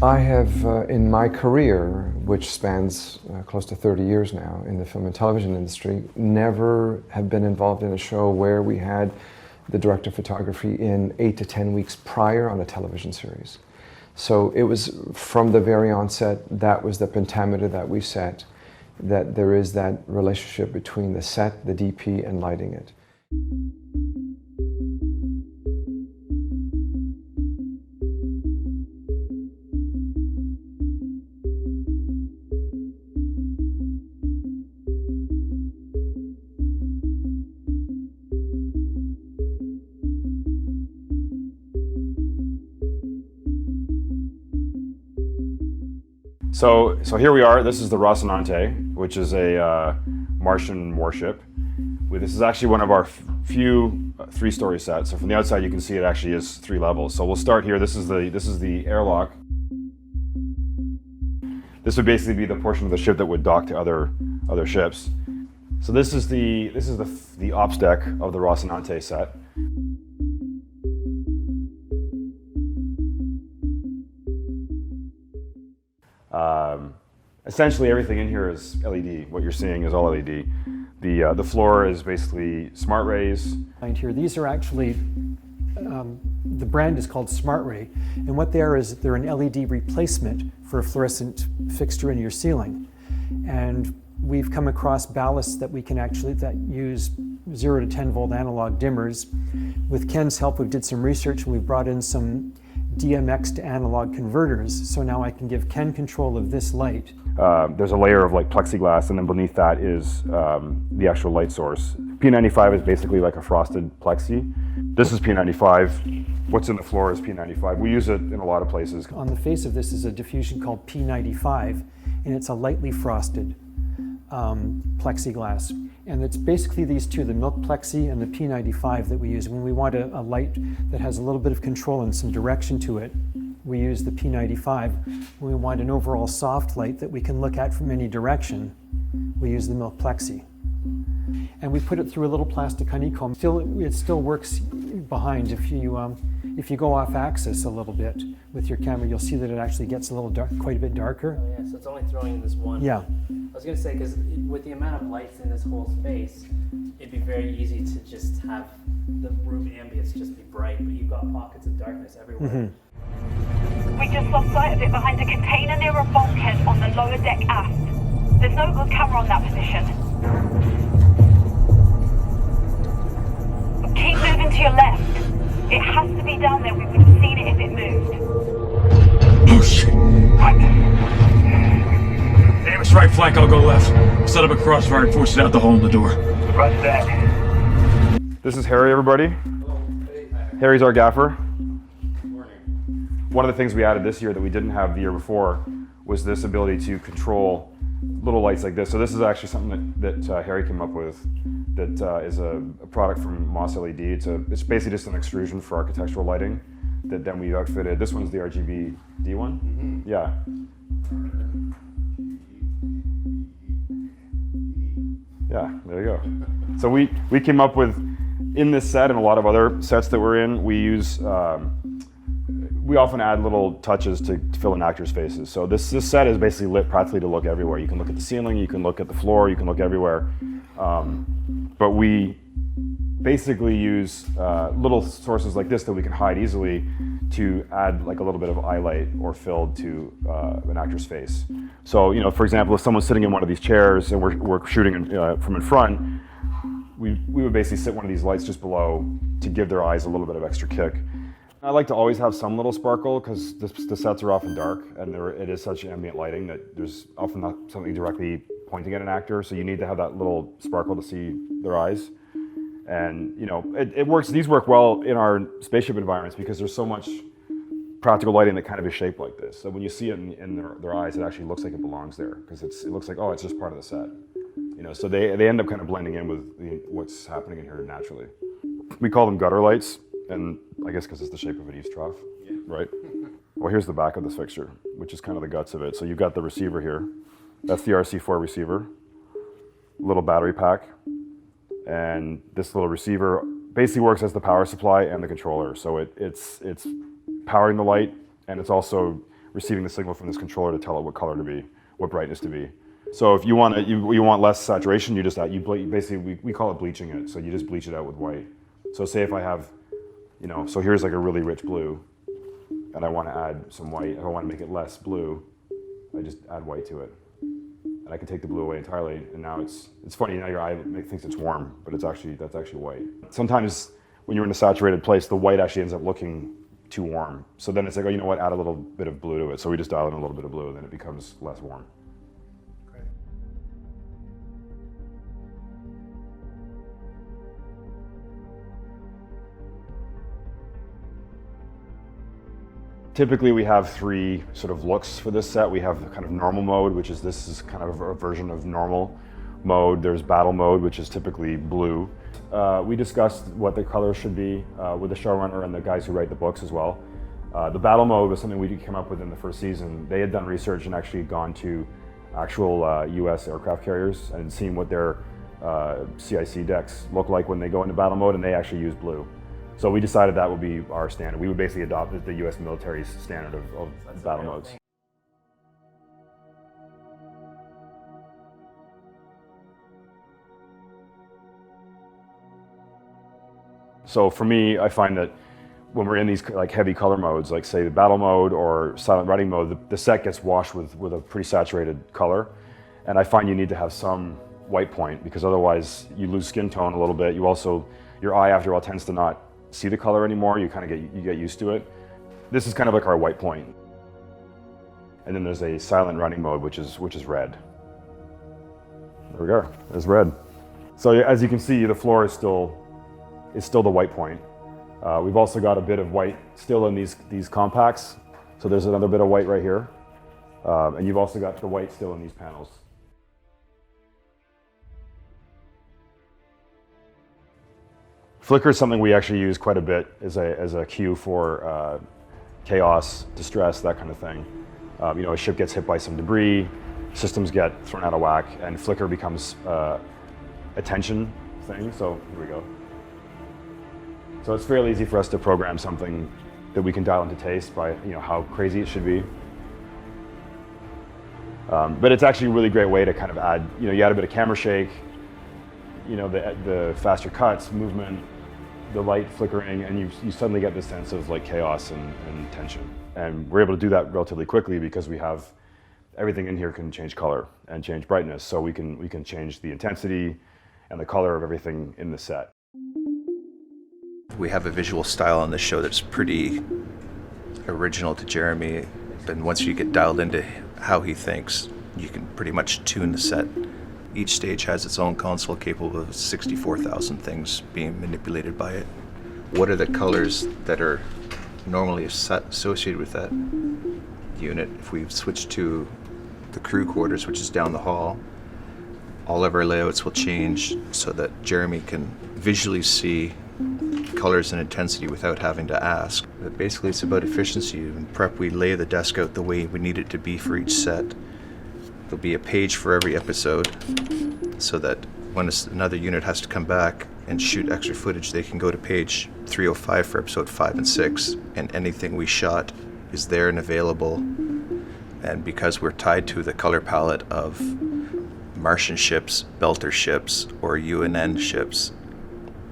I have, in my career, which spans close to 30 years now in the film and television industry, never have been involved in a show where we had the director of photography in 8 to 10 weeks prior on a television series. So it was from the very onset, that was the pentameter that we set, that there is that relationship between the set, the DP, and lighting it. So here we are. This is the Rocinante, which is a Martian warship. This is actually one of our few three-story sets. So from the outside, you can see it actually is 3 levels. So we'll start here. This is the airlock. This would basically be the portion of the ship that would dock to other ships. So this is the ops deck of the Rocinante set. Essentially everything in here is LED. What you're seeing is all LED. The floor is basically smart rays. Here, these are actually, the brand is called Smart Ray, and what they are is they're an LED replacement for a fluorescent fixture in your ceiling. And we've come across ballasts that we can that use 0 to 10 volt analog dimmers. With Ken's help, we did some research and we brought in some DMX to analog converters, so now I can give Ken control of this light. There's a layer of like plexiglass, and then beneath that is the actual light source. P95 is basically like a frosted plexi. This is P95. What's in the floor is P95. We use it in a lot of places. On the face of this is a diffusion called P95, and it's a lightly frosted plexiglass. And it's basically these two, the milk plexi and the P95 that we use. When we want a light that has a little bit of control and some direction to it, we use the P95. When we want an overall soft light that we can look at from any direction, we use the milk plexi. And we put it through a little plastic honeycomb. It still works behind. If you go off axis a little bit with your camera, you'll see that it actually gets a little dark, quite a bit darker. Oh yeah, so it's only throwing in this one. Yeah. I was gonna say, because with the amount of lights in this whole space, it'd be very easy to just have the room ambience just be bright, but you've got pockets of darkness everywhere. Mm-hmm. We just lost sight of it behind a container near a bulkhead on the lower deck aft. There's no good camera on that position. Keep moving to your left. It has to be down there. We would have seen it if it moved. Oh shit! Right. Aim us right flank, I'll go left. Set up a crossfire and force it out the hole in the door. Roger that. This is Harry, everybody. Harry's our gaffer. One of the things we added this year that we didn't have the year before was this ability to control little lights like this. So this is actually something that Harry came up with that is a product from Moss LED. It's basically just an extrusion for architectural lighting that then we outfitted. This one's the RGB D one. Mm-hmm. Yeah. Yeah, there you go. So we came up with, in this set and a lot of other sets that we're in, we use, we often add little touches to fill in actors' faces. So this set is basically lit practically to look everywhere. You can look at the ceiling, you can look at the floor, you can look everywhere. But we basically use little sources like this that we can hide easily to add like a little bit of eye light or fill to an actor's face. So, you know, for example, if someone's sitting in one of these chairs and we're shooting from in front, we would basically sit one of these lights just below to give their eyes a little bit of extra kick. I like to always have some little sparkle because the sets are often dark and it is such ambient lighting that there's often not something directly pointing at an actor, so you need to have that little sparkle to see their eyes. And you know, it works. These work well in our spaceship environments because there's so much practical lighting that kind of is shaped like this. So when you see it in their eyes, it actually looks like it belongs there because it looks like, oh, it's just part of the set. You know, so they end up kind of blending in with what's happening in here naturally. We call them gutter lights, and I guess because it's the shape of an eaves trough, yeah. Right? Well, here's the back of this fixture, which is kind of the guts of it. So you've got the receiver here. That's the RC4 receiver, little battery pack. And this little receiver basically works as the power supply and the controller. So it's powering the light, and it's also receiving the signal from this controller to tell it what color to be, what brightness to be. So if you want less saturation, you just basically we call it bleaching it. So you just bleach it out with white. So say if I have, so here's like a really rich blue, and I want to add some white. If I want to make it less blue, I just add white to it, and I can take the blue away entirely. And now it's funny. Now your eye thinks it's warm, but that's actually white. Sometimes when you're in a saturated place, the white actually ends up looking too warm. So then it's like, oh, you know what? Add a little bit of blue to it. So we just dial in a little bit of blue, and then it becomes less warm. Typically, we have three sort of looks for this set. We have the kind of normal mode, which is this is kind of a version of normal mode. There's battle mode, which is typically blue. We discussed what the colors should be with the showrunner and the guys who write the books as well. The battle mode was something we came up with in the first season. They had done research and actually gone to actual US aircraft carriers and seen what their CIC decks look like when they go into battle mode, and they actually use blue. So we decided that would be our standard. We would basically adopt the US military's standard of battle modes. So for me, I find that when we're in these like heavy color modes, like say the battle mode or silent running mode, the set gets washed with a pretty saturated color. And I find you need to have some white point, because otherwise you lose skin tone a little bit. Your eye after a while tends to not see the color anymore. You kind of get used to it. This is kind of like our white point. And then there's a silent running mode, which is red. There we go, there's red. So as you can see, the floor is still the white point. We've also got a bit of white still in these compacts. So there's another bit of white right here. And you've also got the white still in these panels. Flicker is something we actually use quite a bit as a cue for chaos, distress, that kind of thing. A ship gets hit by some debris, systems get thrown out of whack, and flicker becomes a tension thing. So here we go. So it's fairly easy for us to program something that we can dial into taste by how crazy it should be. But it's actually a really great way to kind of add, you add a bit of camera shake, the faster cuts, movement, the light flickering, and you suddenly get this sense of like chaos and tension. And we're able to do that relatively quickly because we have everything in here can change color and change brightness. So we can change the intensity and the color of everything in the set. We have a visual style on the show that's pretty original to Jeremy, and once you get dialed into how he thinks, you can pretty much tune the set. Each stage has its own console capable of 64,000 things being manipulated by it. What are the colors that are normally associated with that unit? If we switch to the crew quarters, which is down the hall, all of our layouts will change so that Jeremy can visually see colors and intensity without having to ask. But basically it's about efficiency. In prep, we lay the desk out the way we need it to be for each set. There'll be a page for every episode so that when another unit has to come back and shoot extra footage, they can go to page 305 for episode 5 and 6, and anything we shot is there and available. And because we're tied to the color palette of Martian ships, Belter ships, or UNN ships,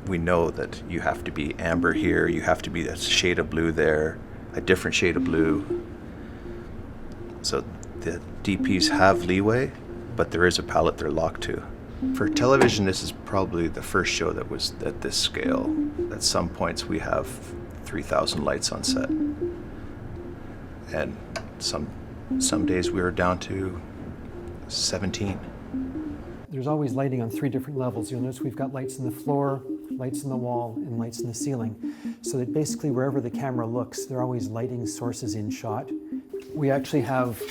we know that you have to be amber here, you have to be a shade of blue there, a different shade of blue. So the DPs have leeway, but there is a palette they're locked to. For television, this is probably the first show that was at this scale. At some points we have 3,000 lights on set. And some days we were down to 17. There's always lighting on 3 different levels. You'll notice we've got lights in the floor, lights in the wall, and lights in the ceiling. So that basically wherever the camera looks, there are always lighting sources in shot. We actually have,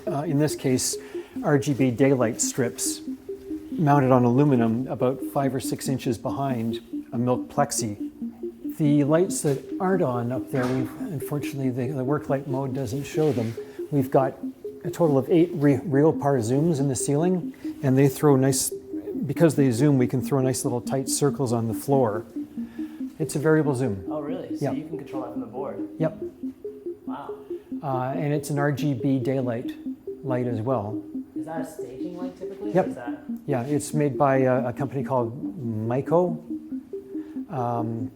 in this case, RGB daylight strips mounted on aluminum about 5 or 6 inches behind a milk plexi. The lights that aren't on up there, unfortunately the work light mode doesn't show them. We've got a total of 8 real par zooms in the ceiling, and they throw nice, because they zoom, we can throw nice little tight circles on the floor. It's a variable zoom. Oh, really? So Yep. you can control that from the board? Yep. Wow. And it's an RGB daylight light as well. Is that a staging light typically? Yep. Or is that... Yeah, it's made by a company called Myco, and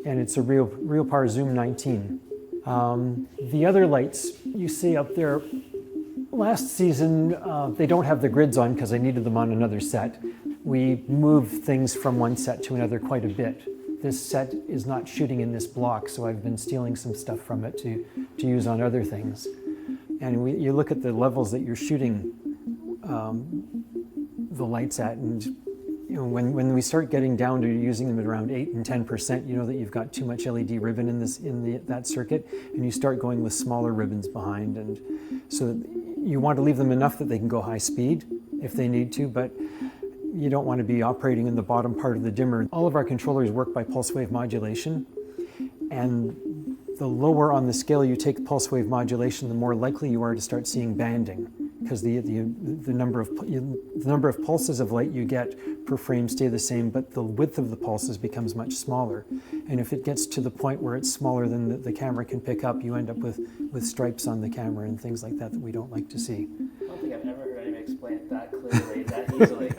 it's a Real Power Zoom 19. The other lights you see up there, last season they don't have the grids on because I needed them on another set. We moved things from one set to another quite a bit. This set is not shooting in this block, so I've been stealing some stuff from it to use on other things. And you look at the levels that you're shooting the lights at, and you know, when we start getting down to using them at around 8 and 10%, you know that you've got too much LED ribbon in that circuit, and you start going with smaller ribbons behind. And so you want to leave them enough that they can go high speed if they need to, but you don't want to be operating in the bottom part of the dimmer. All of our controllers work by pulse wave modulation, and the lower on the scale you take pulse wave modulation, the more likely you are to start seeing banding, because the number of pulses of light you get per frame stay the same, but the width of the pulses becomes much smaller. And if it gets to the point where it's smaller than the camera can pick up, you end up with stripes on the camera and things like that we don't like to see. I don't think I've ever heard anyone explain it that clearly, that easily.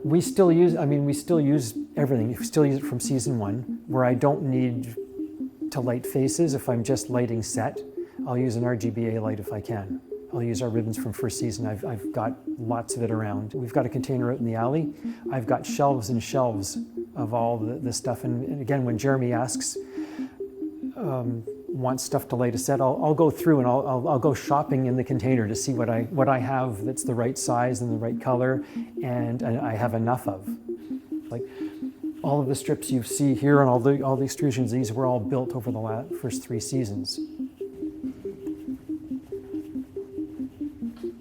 We still use everything. We still use it from season 1, where I don't need to light faces. If I'm just lighting set, I'll use an RGBA light if I can. I'll use our ribbons from first season. I've got lots of it around. We've got a container out in the alley. I've got shelves and shelves of all the stuff. And again, when Jeremy asks, wants stuff to light a set, I'll go through and I'll go shopping in the container to see what I have that's the right size and the right color, and I have enough of. Like all of the strips you see here and all the extrusions, these were all built over the first 3 seasons.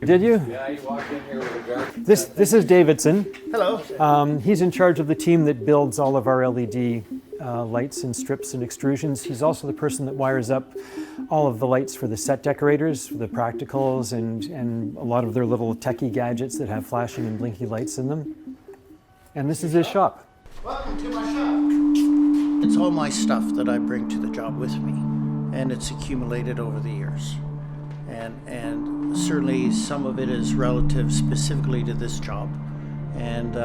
Did you? Yeah, you walked in here with a dark. This is Davidson. Hello. He's in charge of the team that builds all of our LED lights and strips and extrusions. He's also the person that wires up all of the lights for the set decorators, for the practicals, and a lot of their little techie gadgets that have flashing and blinky lights in them. And this is his shop. Welcome to my shop. It's all my stuff that I bring to the job with me, and it's accumulated over the years. And certainly some of it is relative specifically to this job, and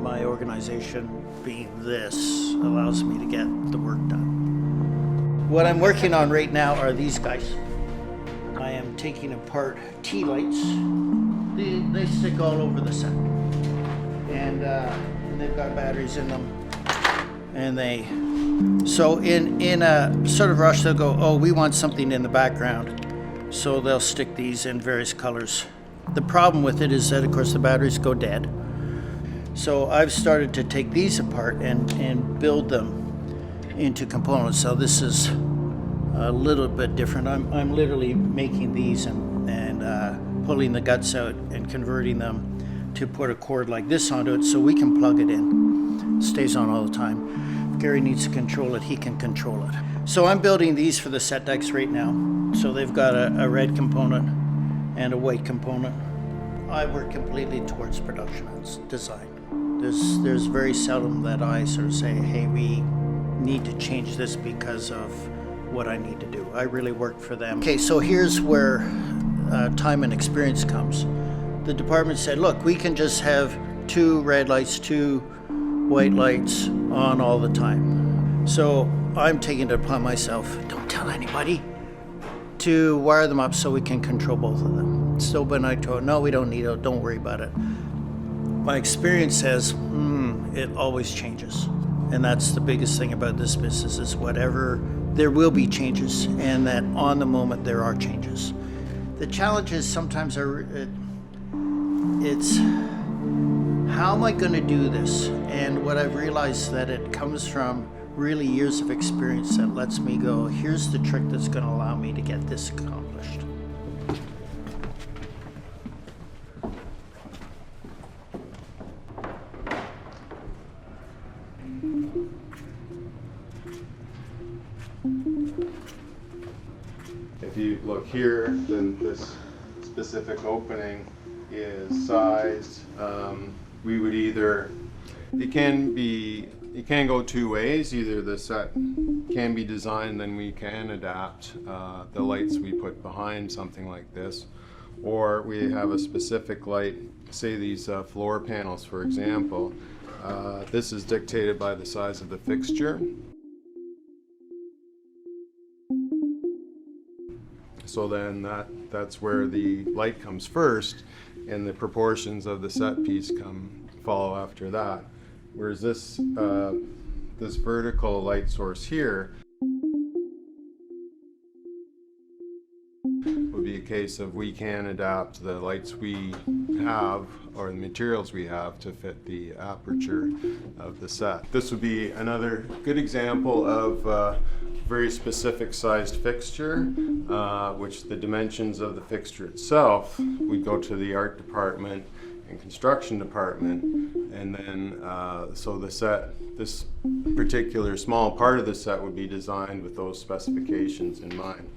my organization being this allows me to get the work done. What I'm working on right now are these guys. I am taking apart T lights. They stick all over the set, and they've got batteries in them, and so in a sort of rush they'll go, oh, we want something in the background. So they'll stick these in various colors. The problem with it is that, of course, the batteries go dead. So I've started to take these apart and build them into components. So this is a little bit different. I'm literally making these and pulling the guts out and converting them to put a cord like this onto it so we can plug it in. It stays on all the time. If Gary needs to control it, he can control it. So I'm building these for the set decks right now. So they've got a red component and a white component. I work completely towards production and design. There's very seldom that I sort of say, hey, we need to change this because of what I need to do. I really work for them. Okay, so here's where time and experience comes. The department said, look, we can just have 2 red lights, 2 white lights on all the time. So I'm taking it upon myself, don't tell anybody, to wire them up so we can control both of them. So when I told, no, we don't need it, don't worry about it. My experience says, it always changes. And that's the biggest thing about this business is whatever, there will be changes, and that on the moment there are changes. The challenges sometimes it's how am I going to do this? And what I've realized that it comes from really years of experience that lets me go, here's the trick that's going to allow me to get this accomplished. If you look here, then this specific opening is sized. We would either, it can be it can go two ways. Either the set can be designed, then we can adapt the lights we put behind something like this, or we have a specific light, say these floor panels, for example. This is dictated by the size of the fixture. So then that's where the light comes first, and the proportions of the set piece follow after that. Whereas this this vertical light source here would be a case of we can adapt the lights we have or the materials we have to fit the aperture of the set. This would be another good example of a very specific sized fixture, which the dimensions of the fixture itself, we go to the art department and construction department, and then so the set, this particular small part of the set would be designed with those specifications in mind.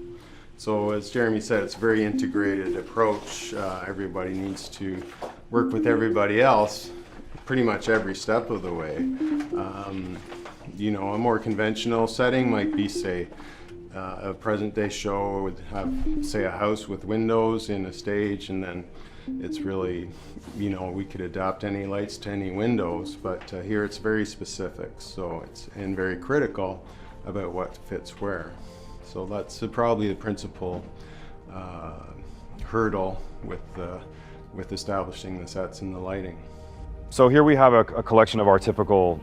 So as Jeremy said, it's a very integrated approach. Everybody needs to work with everybody else pretty much every step of the way. You know, a more conventional setting might be, say, a present day show would have, say, a house with windows in a stage, and then it's really, you know, we could adapt any lights to any windows, but here it's very specific, so it's and very critical about what fits where. So that's probably the principal hurdle with establishing the sets and the lighting. So here we have a collection of our typical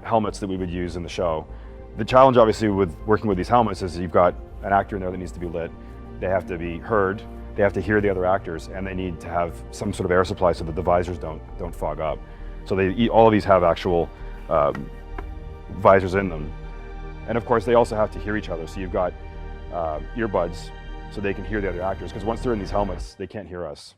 helmets that we would use in the show. The challenge obviously with working with these helmets is you've got an actor in there that needs to be lit. They have to be heard, they have to hear the other actors, and they need to have some sort of air supply so that the visors don't fog up. So all of these have actual visors in them. And of course they also have to hear each other. So you've got earbuds so they can hear the other actors, because once they're in these helmets, they can't hear us.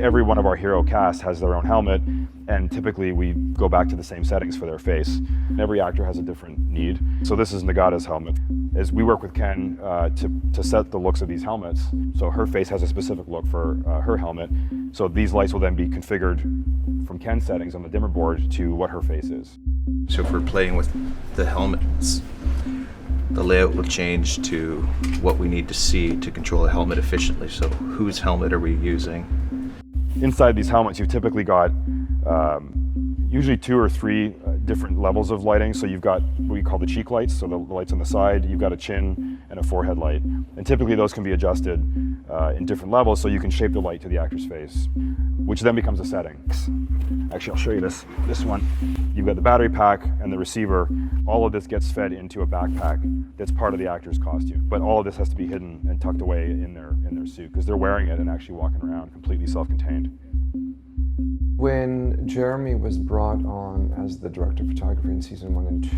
Every one of our hero cast has their own helmet, and typically we go back to the same settings for their face. Every actor has a different need. So this is Nagata's helmet. As we work with Ken to set the looks of these helmets, so her face has a specific look for her helmet. So these lights will then be configured from Ken's settings on the dimmer board to what her face is. So if we're playing with the helmets, the layout will change to what we need to see to control a helmet efficiently. So whose helmet are we using? Inside these helmets, you've typically got usually 2 or 3 different levels of lighting. So you've got what we call the cheek lights, so the lights on the side. You've got a chin and a forehead light. And typically those can be adjusted in different levels so you can shape the light to the actor's face, which then becomes a setting. Actually, I'll show you this one. You've got the battery pack and the receiver. All of this gets fed into a backpack that's part of the actor's costume. But all of this has to be hidden and tucked away in their suit, because they're wearing it and actually walking around completely self-contained. When Jeremy was brought on as the director of photography in season 1 and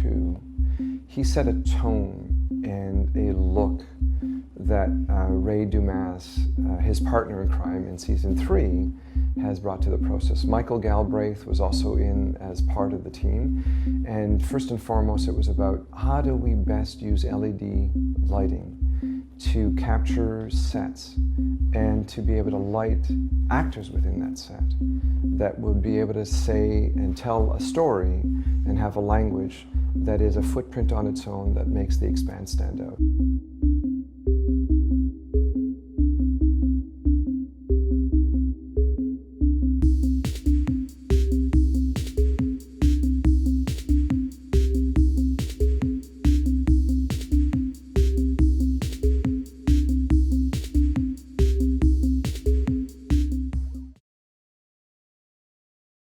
2, he set a tone and a look that Ray Dumas, his partner in crime in season 3, has brought to the process. Michael Galbraith was also in as part of the team, and first and foremost it was about how do we best use LED lighting to capture sets and to be able to light actors within that set that would be able to say and tell a story and have a language that is a footprint on its own that makes the Expanse stand out.